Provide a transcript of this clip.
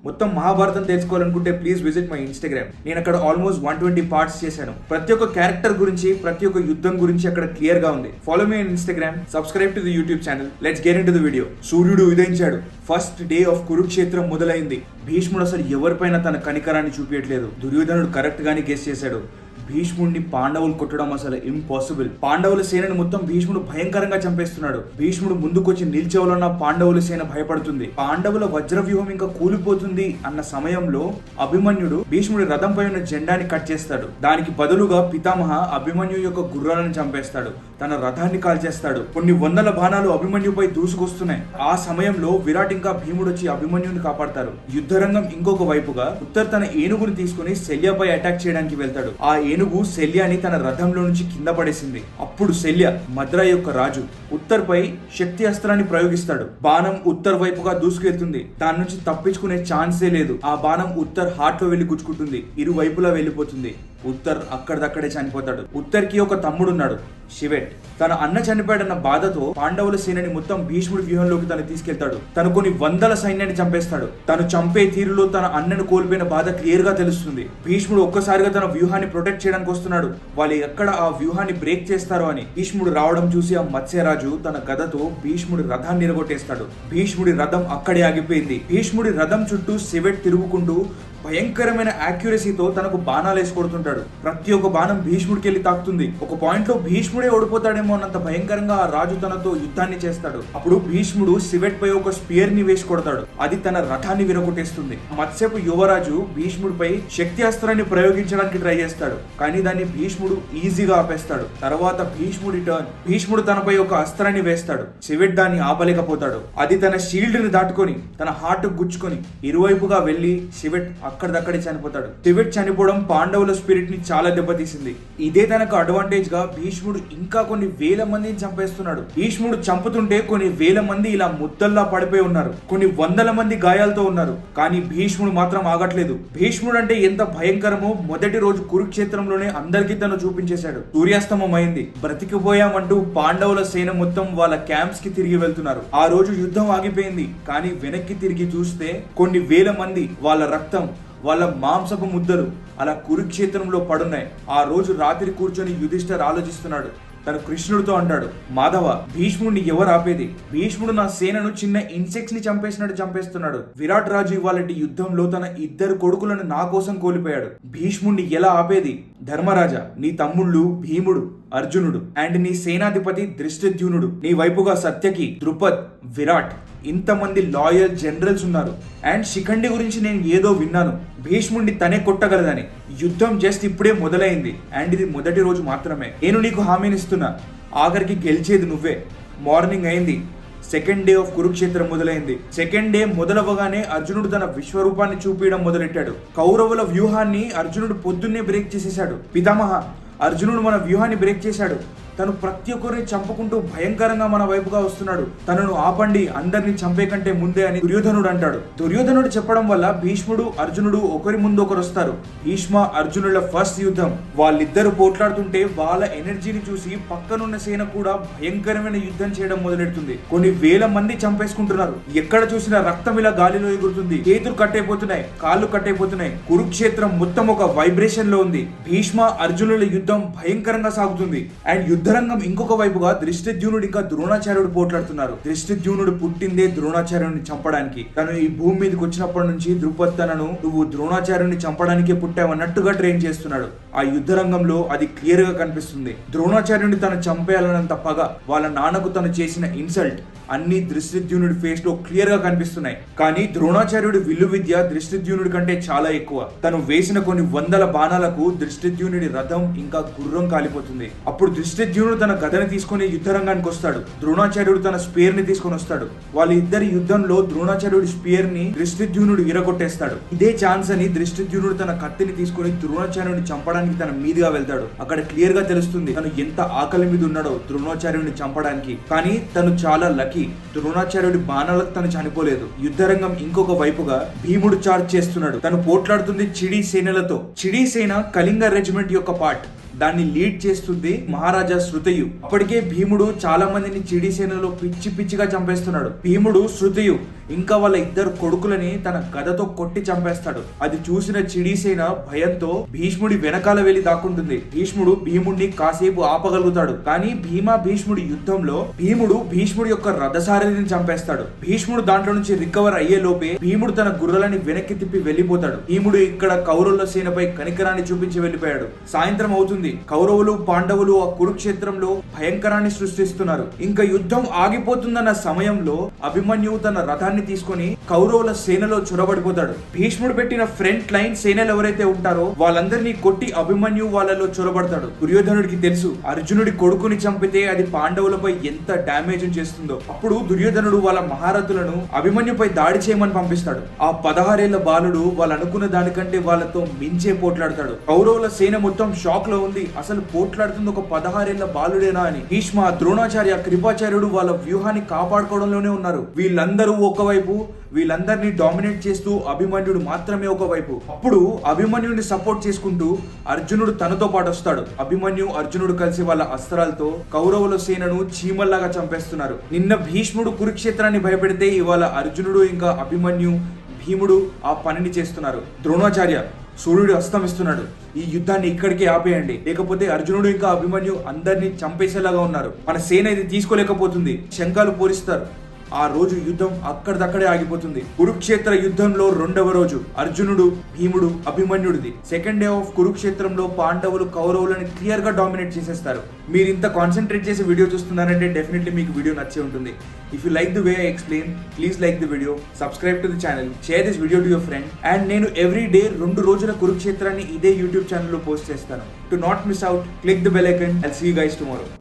మొత్తం మహాభారతం తెలుసుకోవాలనుకుంటే please visit my Instagram. నేను అక్కడ ఆల్మోస్ట్ 120 పార్ట్స్ చేశాను. ప్రతి ఒక్క క్యారెక్టర్ గురించి, ప్రతి ఒక్క యుద్ధం గురించి అక్కడ క్లియర్ గా ఉంది. Follow me Instagram, subscribe to the YouTube channel. Let's get into the video. సూర్యుడు ఉదయించాడు. ఫస్ట్ డే ఆఫ్ కురుక్షేత్రం మొదలైంది. భీష్ముడు అసలు ఎవరిపైన తన కనికరాన్ని చూపించట్లేదు. దుర్యోధనుడు కరెక్ట్ గానే గెస్ చేశాడు. భీష్ముడిని పాండవులు కొట్టడం అసలు ఇంపాసిబుల్. పాండవుల సేనని మొత్తం భీష్ముడు భయంకరంగా చంపేస్తున్నాడు. భీష్ముడు ముందుకొచ్చి నిల్చోవాలన్న పాండవుల సేన భయపడుతుంది. పాండవుల వజ్ర వ్యూహం ఇంకా కూలిపోతుంది అన్న సమయంలో అభిమన్యుడు భీష్ముడి రథంపై ఉన్న జెండాని కట్ చేస్తాడు. దానికి బదులుగా పితామహ అభిమన్యు యొక్క గుర్రాలను చంపేస్తాడు. తన రథాన్ని కాల్చేస్తాడు. కొన్ని వందల బాణాలు అభిమన్యుపై దూసుకొస్తున్నాయి. ఆ సమయంలో విరాట్ ఇంకా భీముడు వచ్చి అభిమన్యుని కాపాడతారు. యుద్ధరంగం ఇంకొక వైపుగా ఉత్తర్ తన ఏనుగుని తీసుకుని శల్యపై అటాక్ చేయడానికి వెళ్తాడు. ఆ ఏనుగు శల్యాని తన రథంలో నుంచి కింద పడేసింది. అప్పుడు శల్య, మద్ర యొక్క రాజు, ఉత్తర్ పై శక్తి అస్త్రాన్ని ప్రయోగిస్తాడు. బాణం ఉత్తర్ వైపుగా దూసుకెళ్తుంది. దాని నుంచి తప్పించుకునే ఛాన్సే లేదు. ఆ బాణం ఉత్తర్ హార్ట్ లో వెళ్లి గుచ్చుకుంటుంది. ఇరువైపులా వెళ్లిపోతుంది. ఉత్తర్ అక్కడిదక్కడే చనిపోతాడు. ఉత్తర్ కి ఒక తమ్ముడున్నాడు, శివెట్. తన అన్న చనిపోయాడన్న బాధతో పాండవుల సేనని మొత్తం భీష్ముడి వ్యూహంలోకి తను తీసుకెళ్తాడు. తను కొన్ని వందల సైన్యాన్ని చంపేస్తాడు. తను చంపే తీరులో తన అన్నను కోల్పోయిన బాధ క్లియర్ గా తెలుస్తుంది. భీష్ముడు ఒక్కసారిగా తన వ్యూహాన్ని ప్రొటెక్ట్ చేయడానికి వస్తున్నాడు. వాళ్ళు ఎక్కడ ఆ వ్యూహాన్ని బ్రేక్ చేస్తారో అని. భీష్ముడు రావడం చూసి ఆ మత్స్యరాజు తన గదతో భీష్ముడి రథాన్ని నిరగొట్టేస్తాడు. భీష్ముడి రథం అక్కడే ఆగిపోయింది. భీష్ముడి రథం చుట్టూ శివెట్ తిరుగుకుంటూ భయంకరమైన యాక్యురసీతో తనకు బాణాలు వేసి కొడుతుంటాడు. ప్రతి ఒక్క బాణం భీష్ముడికి వెళ్ళి తాకుతుంది. ఒక పాయింట్ లో భీష్ముడే ఓడిపోతాడేమో అన్నంత భయంకరంగా ఆ రాజు తనతో యుద్ధాన్ని చేస్తాడు. అప్పుడు భీష్ముడు శివెట్ పై ఒక స్పియర్ ని వేసి కొడతాడు. అది తన రథాన్ని విరగొట్టేస్తుంది. మత్స్యపు యువరాజు భీష్ముడిపై శక్తి అస్త్రాన్ని ప్రయోగించడానికి ట్రై చేస్తాడు. కానీ దాన్ని భీష్ముడు ఈజీగా ఆపేస్తాడు. తర్వాత భీష్ముడి టర్న్. భీష్ముడు తనపై ఒక అస్త్రాన్ని వేస్తాడు. శివెట్ దాన్ని ఆపలేకపోతాడు. అది తన షీల్డ్ ని దాటుకొని తన హార్ట్ గుచ్చుకొని ఇరువైపుగా వెళ్లి శివెట్ అక్కడిదక్కడే చనిపోతాడు. శివెట్ చనిపోవడం పాండవుల స్పిరిట్ ని చాలా దెబ్బతీసింది. ఇదే తనకు అడ్వాంటేజ్ గా భీష్ముడు ఇంకా కొన్ని వేల మందిని చంపేస్తున్నాడు. భీష్ముడు చంపుతుంటే కొన్ని వేల మంది ఇలా ముద్దల్లా పడిపోయి ఉన్నారు. కొన్ని వందల మంది గాయాలతో ఉన్నారు. కానీ భీష్ముడు మాత్రం ఆగట్లేదు. భీష్ముడు అంటే ఎంత భయంకరమో మొదటి రోజు కురుక్షేత్రంలోనే అందరికీ తను చూపించేశాడు. సూర్యాస్తమం అయింది. బ్రతికిపోయామంటూ పాండవుల సేన మొత్తం వాళ్ళ క్యాంప్స్ కి తిరిగి వెళ్తున్నారు. ఆ రోజు యుద్ధం ఆగిపోయింది. కానీ వెనక్కి తిరిగి చూస్తే కొన్ని వేల మంది వాళ్ళ రక్తం, వాళ్ళ మాంసపు ముద్దలు అలా కురుక్షేత్రంలో పడున్నాయి. ఆ రోజు రాత్రి కూర్చొని యుధిష్ఠిర్ ఆలోచిస్తున్నాడు. తను కృష్ణుడితో అంటాడు, మాధవ, భీష్ముడిని ఎవరు ఆపేది? భీష్ముడు నా సేనను చిన్న ఇన్సెక్ట్స్ ని చంపేసినట్టు చంపేస్తున్నాడు. విరాట్ రాజు ఇవాళ యుద్ధంలో తన ఇద్దరు కొడుకులను నా కోసం కోల్పోయాడు. భీష్ముడిని ఎలా ఆపేది? ధర్మరాజా, నీ తమ్ముళ్ళు భీముడు, అర్జునుడు అండ్ నీ సేనాధిపతి దృష్టద్యుమ్నుడు, నీ వైపుగా సత్యకి, ద్రుపద్, విరాట్, ఇంతమంది లాయల్ జనరల్స్ ఉన్నారు. అండ్ శిఖండి గురించి నేను ఏదో విన్నాను, భీష్ముడిని తనే కొట్టగలదని. యుద్ధం జస్ట్ ఇప్పుడే మొదలైంది అండ్ ఇది మొదటి రోజు మాత్రమే. నేను నీకు హామీనిస్తున్నా, ఆఖరికి గెలిచేది నువ్వే. మార్నింగ్ అయింది. సెకండ్ డే ఆఫ్ కురుక్షేత్రం మొదలైంది. సెకండ్ డే మొదలవగానే అర్జునుడు తన విశ్వరూపాన్ని చూపించడం మొదలెట్టాడు. కౌరవుల వ్యూహాన్ని అర్జునుడు పొద్దున్నే బ్రేక్ చేసేశాడు. పితామహ, అర్జునుడు మన వ్యూహాన్ని బ్రేక్ చేశాడు. తను ప్రతి ఒక్కరిని చంపుకుంటూ భయంకరంగా మన వైపుగా వస్తున్నాడు. తనను ఆపండి, అందరినీ చంపే కంటే ముందే అని దుర్యోధనుడు అంటాడు. దుర్యోధనుడు చెప్పడం వల్ల భీష్ముడు, అర్జునుడు ఒకరి ముందు ఒకరు వస్తారు. భీష్మ అర్జునుల ఫస్ట్ యుద్ధం. వాళ్ళిద్దరు పోట్లాడుతుంటే వాళ్ళ ఎనర్జీని చూసి పక్కనున్న సేన కూడా భయంకరమైన యుద్ధం చేయడం మొదలెడుతుంది. కొన్ని వేల మంది చంపేసుకుంటున్నారు. ఎక్కడ చూసినా రక్తం ఇలా గాలిలో ఎగురుతుంది. చేతులు కట్టయిపోతున్నాయి, కాళ్ళు కట్టయిపోతున్నాయి. కురుక్షేత్రం మొత్తం ఒక వైబ్రేషన్ లో ఉంది. భీష్మ అర్జునుల యుద్ధం భయంకరంగా సాగుతుంది. అండ్ యుద్ధరంగం ఇంకొక వైపుగా దృష్టద్యుమ్నుడు ఇంకా ద్రోణాచార్యుడు పోట్లాడుతున్నారు. దృష్టద్యుమ్నుడు పుట్టిందే ద్రోణాచార్యుడిని చంపడానికి. తను ఈ భూమి మీదకి వచ్చినప్పటి నుంచి ద్రుపద్ తనను నువ్వు ద్రోణాచార్యుడిని చంపడానికే పుట్టావన్నట్టుగా ట్రైన్ చేస్తున్నాడు. ఆ యుద్ధరంగంలో అది క్లియర్ గా కనిపిస్తుంది. ద్రోణాచార్యుడిని తను చంపేయాలన్నంత పగ, వాళ్ళ నాన్నకు తను చేసిన ఇన్సల్ట్ అన్ని దృష్టద్యుమ్నుడి ఫేస్ లో క్లియర్ గా కనిపిస్తున్నాయి. కానీ ద్రోణాచార్యుడి విల్లు విద్య దృష్టద్యుమ్నుడి కంటే చాలా ఎక్కువ. తను వేసిన కొన్ని వందల బాణాలకు దృష్టద్యుమ్నుడి రథం ఇంకా గుర్రం కాలిపోతుంది. అప్పుడు దృష్టద్యుమ్నుడు తన గదని తీసుకుని యుద్ధరంగానికి వస్తాడు. ద్రోణాచార్యుడు తన స్పేర్ ని తీసుకొని వస్తాడు. వాళ్ళ ఇద్దరి యుద్ధంలో ద్రోణాచార్యుడి స్పేర్ ని దృష్టద్యుమ్నుడు ఇరగొట్టేస్తాడు. ఇదే ఛాన్స్ అని దృష్టద్యుమ్నుడు తన కత్తిని తీసుకుని ద్రోణాచార్యుడిని చంపడానికి తన మీదుగా వెళ్తాడు. అక్కడ క్లియర్ గా తెలుస్తుంది తను ఎంత ఆకలి మీద ఉన్నాడో ద్రోణాచార్యుడిని చంపడానికి. కానీ తను చాలా లక్కీ. ద్రోణాచార్యుడి బాణాలకు తను చనిపోలేదు. యుద్ధరంగం ఇంకొక వైపుగా భీముడు చార్జ్ చేస్తున్నాడు. తను పోట్లాడుతుంది చిడి సేనలతో. చిడి సేన కళింగ రెజిమెంట్ యొక్క పార్ట్. దాన్ని లీడ్ చేస్తుంది మహారాజా శృతయు. అప్పటికే భీముడు చాలా మందిని చిడి సేనలో పిచ్చి పిచ్చిగా చంపేస్తున్నాడు. భీముడు శృతయు ఇంకా వాళ్ళ ఇద్దరు కొడుకులని తన గదతో కొట్టి చంపేస్తాడు. అది చూసిన చిడిసేన భయంతో భీష్ముడి వెనకాల వెళ్లి దాక్కుంటుంది. భీష్ముడు భీముడిని కాసేపు ఆపగలుగుతాడు, కానీ భీష్ముడి యుద్ధంలో భీముడు భీష్ముడి యొక్క రథసారథిని చంపేస్తాడు. భీష్ముడు దాంట్లో నుంచి రికవర్ అయ్యే లోపే భీముడు తన గుర్రలని వెనక్కి తిప్పి వెళ్లిపోతాడు. భీముడు ఇక్కడ కౌరవుల సేనపై కనికరాన్ని చూపించి వెళ్లిపోయాడు. సాయంత్రం అవుతుంది. కౌరవులు పాండవులు ఆ కురుక్షేత్రంలో భయంకరాన్ని సృష్టిస్తున్నారు. ఇంకా యుద్ధం ఆగిపోతుందన్న సమయంలో అభిమన్యువు తన రథాన్ని తీసుకొని కౌరవుల సేనలో చొరబడిపోతాడు. భీష్ముడు పెట్టిన ఫ్రంట్ లైన్ సేనలు ఎవరైతే ఉంటారో వాళ్ళందరినీ కొట్టి అభిమన్యు వాళ్ళలో చొరబడతాడు. దుర్యోధనుడికి తెలుసు అర్జునుడి కొడుకుని చంపితే అది పాండవులపై ఎంత డ్యామేజ్ చేస్తుందో. అప్పుడు దుర్యోధనుడు వాళ్ళ మహారథులను అభిమన్యుపై దాడి చేయమని పంపిస్తాడు. ఆ 16 ఏళ్ల బాలుడు వాళ్ళు అనుకున్న దానికంటే వాళ్ళతో మించే పోట్లాడతాడు. కౌరవుల సేన మొత్తం షాక్ లో ఉంది. అసలు పోట్లాడుతుంది ఒక 16 ఏళ్ల బాలుడేనా అని. భీష్మ, ద్రోణాచార్య, కృపాచార్యుడు వాళ్ళ వ్యూహాన్ని కాపాడుకోవడంలోనే ఉన్నారు. వీళ్ళందరూ ఒకవైపు, వీళ్ళందరినీ డామినేట్ చేస్తూ అభిమన్యుడు మాత్రమే ఒకవైపు. అప్పుడు అభిమన్యుడిని సపోర్ట్ చేసుకుంటూ అర్జునుడు తనతో పాటు వస్తాడు. అభిమన్యు, అర్జునుడు కలిసి వాళ్ళ అస్త్రాలతో కౌరవుల సేనను చీమల్లాగా చంపేస్తున్నారు. నిన్న భీష్ముడు కురుక్షేత్రాన్ని భయపెడితే ఇవాళ అర్జునుడు ఇంకా అభిమన్యు, భీముడు ఆ పనిని చేస్తున్నారు. ద్రోణాచార్య, సూర్యుడు అస్తమిస్తున్నాడు, ఈ యుద్ధాన్ని ఇక్కడికే ఆపేయండి, లేకపోతే అర్జునుడు ఇంకా అభిమన్యు అందరినీ చంపేసేలాగా ఉన్నారు. మన సేన ఇది తీసుకోలేకపోతుంది. శంఖాలు పూరిస్తారు. ఆ రోజు యుద్ధం అక్కడిదక్కడే ఆగిపోతుంది. కురుక్షేత్ర యుద్ధంలో 2వ రోజు అర్జునుడు, భీముడు, అభిమన్యుడిది. సెకండ్ డే ఆఫ్ కురుక్షేత్రంలో పాండవులు కౌరవులను క్లియర్ గా డామినేట్ చేసేస్తారు. మీరు ఇంత కాన్సన్ట్రేట్ చేసి వీడియో చూస్తున్నారంటే డెఫినెట్లీ మీకు వీడియో నచ్చే ఉంటుంది. If you like the way I explain, please like the video, subscribe to the channel, share this video to your friend. And నేను ఎవ్రీ డే 2 రోజుల కురుక్షేత్రాన్ని ఇదే యూట్యూబ్ ఛానల్లో పోస్ట్ చేస్తాను. To not miss out, click the bell icon. I'll see you guys tomorrow.